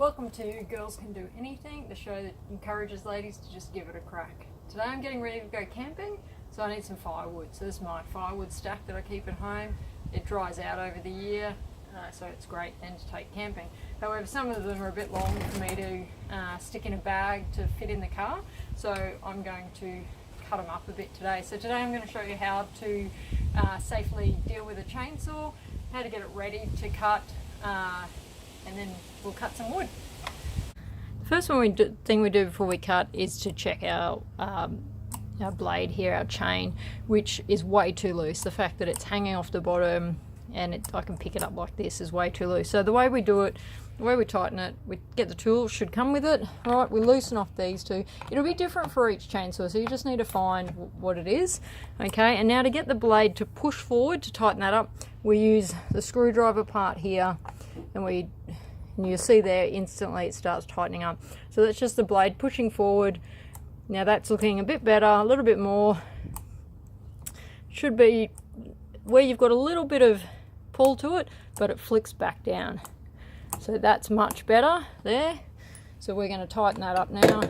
Welcome to Girls Can Do Anything, the show that encourages ladies to just give it a crack. Today I'm getting ready to go camping, so I need some firewood. So this is my firewood stack that I keep at home. It dries out over the year, so it's great then to take camping. However, some of them are a bit long for me to stick in a bag to fit in the car, so I'm going to cut them up a bit today. So today I'm going to show you how to safely deal with a chainsaw, how to get it ready to cut, and then we'll cut some wood. The first thing we do before we cut is to check our blade here, our chain, which is way too loose. The fact that it's hanging off the bottom and I can pick it up like this is way too loose. So the way we do it, the way we tighten it, we get the tool, should come with it. Right, we loosen off these two. It'll be different for each chainsaw, so you just need to find what it is. Okay, and now to get the blade to push forward, to tighten that up, we use the screwdriver part here, and you'll see there instantly it starts tightening up. So that's just the blade pushing forward. Now that's looking a bit better, a little bit more. Should be where you've got a little bit of pull to it, but it flicks back down. So that's much better there. So we're going to tighten that up now.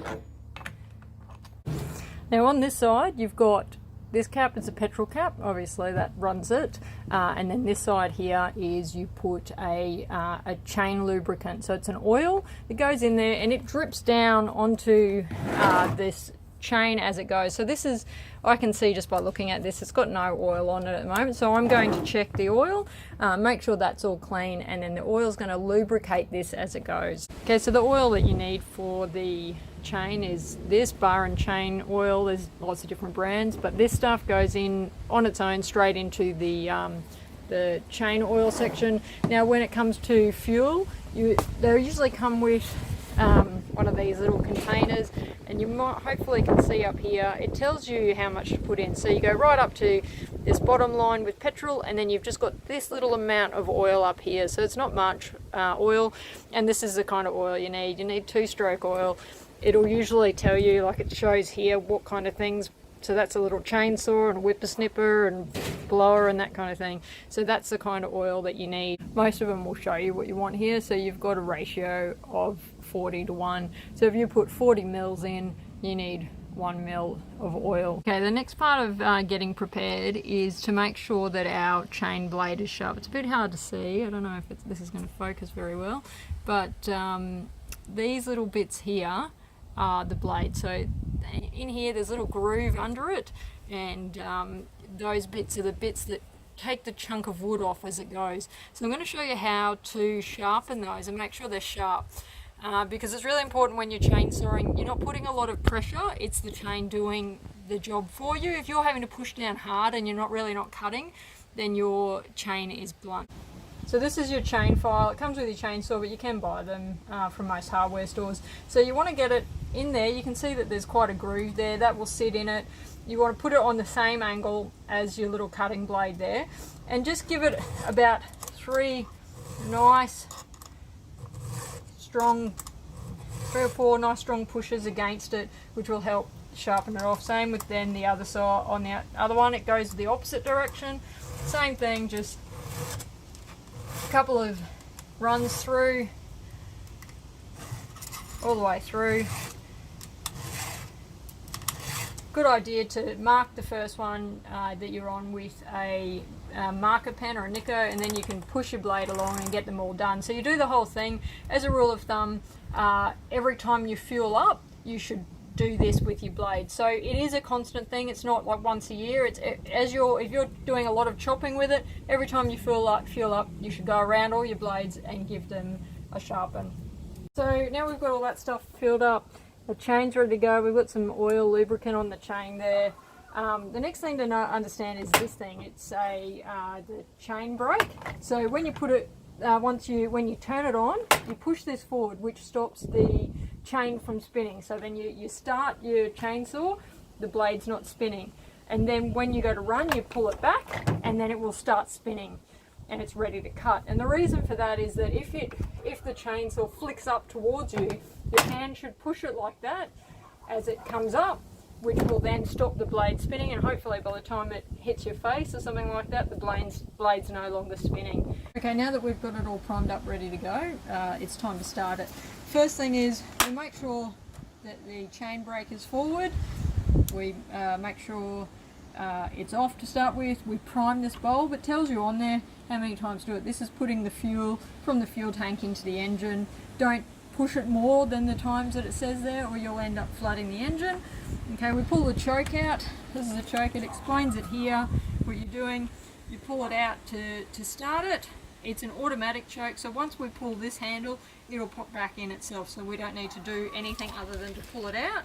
Now on this side you've got this cap is a petrol cap, obviously that runs it, and then this side here is you put a chain lubricant. So it's an oil that goes in there and it drips down onto this chain as it goes. So this is, I can see just by looking at this, it's got no oil on it at the moment. So I'm going to check the oil, make sure that's all clean, and then the oil is going to lubricate this as it goes. Okay, so the oil that you need for the chain is this bar and chain oil. There's lots of different brands, but this stuff goes in on its own straight into the chain oil section. Now when it comes to fuel, they usually come with one of these little containers, and you might hopefully can see up here it tells you how much to put in. So you go right up to this bottom line with petrol, and then you've just got this little amount of oil up here, so it's not much oil, and this is the kind of oil you need. You need 2-stroke oil. It'll usually tell you, like it shows here, what kind of things. So that's a little chainsaw and a whippersnipper and blower and that kind of thing. So that's the kind of oil that you need. Most of them will show you what you want here. So you've got a ratio of 40:1. So if you put 40 mils in, you need 1 mil of oil. Okay, the next part of getting prepared is to make sure that our chain blade is sharp. It's a bit hard to see. I don't know if this is going to focus very well, but these little bits here are the blade. So in here there's a little groove under it, and those bits are the bits that take the chunk of wood off as it goes. So I'm going to show you how to sharpen those and make sure they're sharp, because it's really important when you're chainsawing. You're not putting a lot of pressure, it's the chain doing the job for you. If you're having to push down hard and you're not cutting, then your chain is blunt. So this is your chain file. It comes with your chainsaw, but you can buy them from most hardware stores. So you want to get it in there. You can see that there's quite a groove there that will sit in it. You want to put it on the same angle as your little cutting blade there, and just give it about 3 nice strong, 3 or 4 nice strong pushes against it, which will help sharpen it off. Same with then the other side. On the other one it goes the opposite direction. Same thing, just a couple of runs through, all the way through. Good idea to mark the first one that you're on with a marker pen or a Nico, and then you can push your blade along and get them all done. So you do the whole thing. As a rule of thumb, every time you fuel up, you should do this with your blade. So it is a constant thing. It's not like once a year. It's if you're doing a lot of chopping with it, every time you fuel up, you should go around all your blades and give them a sharpen. So now we've got all that stuff filled up. The chain's ready to go. We've got some oil lubricant on the chain there. The next thing to understand is this thing. It's the chain brake. So when you put it, when you turn it on, you push this forward, which stops the chain from spinning. So then you start your chainsaw, the blade's not spinning, and then when you go to run, you pull it back, and then it will start spinning, and it's ready to cut. And the reason for that is that if the chainsaw flicks up towards you, your hand should push it like that as it comes up, which will then stop the blade spinning, and hopefully by the time it hits your face or something like that, the blade's no longer spinning. Okay, now that we've got it all primed up ready to go, it's time to start it. first thing is we make sure that the chain brake is forward. We make sure it's off to start with. We prime this bulb. It tells you on there how many times to do it. This is putting the fuel from the fuel tank into the engine. Don't push it more than the times that it says there, or you'll end up flooding the engine. Okay, we pull the choke out. This is the choke. It explains it here, what you're doing. You pull it out to start it. It's an automatic choke, so once we pull this handle, it'll pop back in itself, so we don't need to do anything other than to pull it out.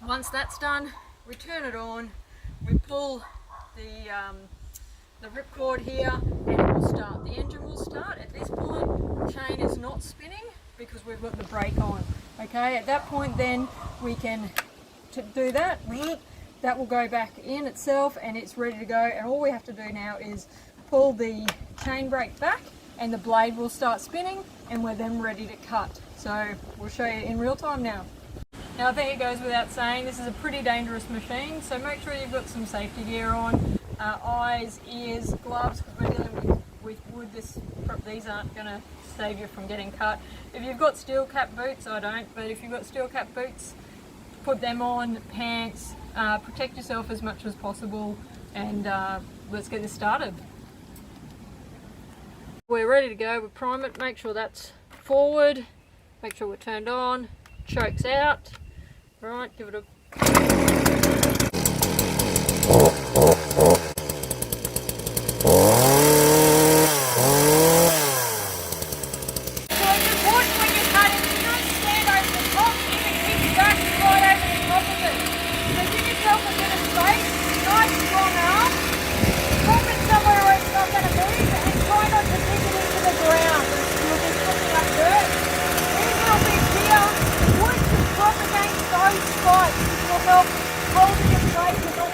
Once that's done, we turn it on, we pull the ripcord here, and it will start. The engine will start. At this point, the chain is not spinning because we've got the brake on. Okay, at that point then we can do that. That will go back in itself and it's ready to go, and all we have to do now is pull the chain brake back and the blade will start spinning, and we're then ready to cut. So we'll show you in real time now. Now I think it goes without saying, this is a pretty dangerous machine, so make sure you've got some safety gear on, eyes, ears, gloves, because we're dealing with wood. These aren't going to save you from getting cut. If you've got steel cap boots, I don't, but if you've got steel cap boots, put them on, pants, protect yourself as much as possible, and let's get this started. We're ready to go. We prime it, make sure that's forward, make sure we're turned on, choke's out. Right, give it a... Spots will help hold it in place.